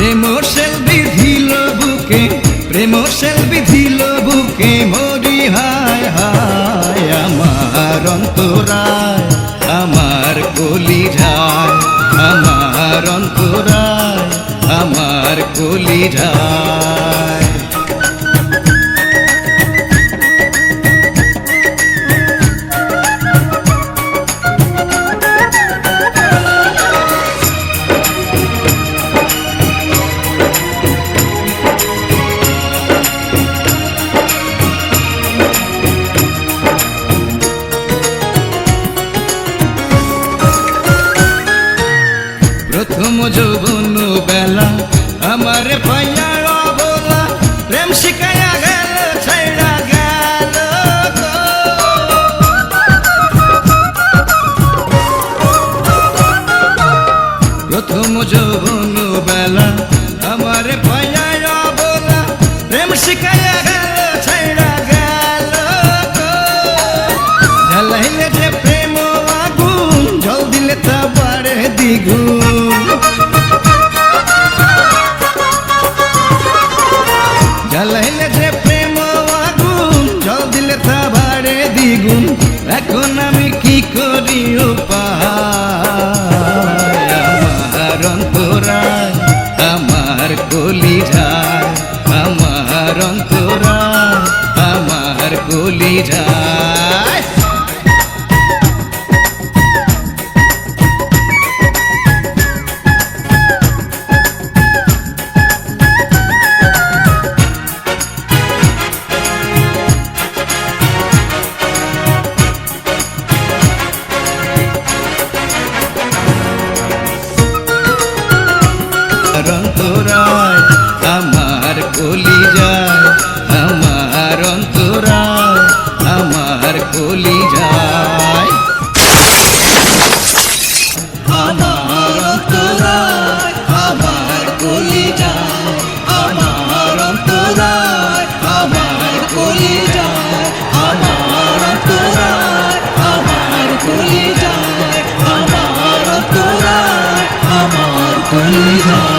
প্রেম shell বিধিল বুকে, প্রেম shell বিধিল বুকে মরি হায় হায়। আমার অন্তরায়, আমার কলিজায়, আমার অন্তরায়, আমার কলিজায়। প্রথম যৌবন বেলা আমার পাইয়া অবলা, প্রেম শিখাইয়া গেল ছাইড়া গেল গো। প্রথম যৌবন বেলা আমার পাইয়া অবলা, প্রেম শিখাইয়া গেল ছাইড়া গেল গো। জ্বালাইলে যে প্রেম আগুন, জল দিলে তা বাড়ে দ্বিগুণ। জ্বালাইলে যে প্রেম আগুন, জল দিলে তা বাড়ে দ্বিগুণ। এখন আমি কি করি উপায়? আমার অন্তরায়, আমার কলিজায়, আমার অন্তরায়, আমার কলিজায়। অন্তরায়, আমার কলিজায়, আমার অন্তরায়, আমার কলিজায়। আমার অন্তরায়, আমার কলিজায়, আমার অন্তরায়, আমার কলিজায়, আমার অন্তরায়, আমার কলিজায়, আমার অন্তরায়, আমার কলিজায়।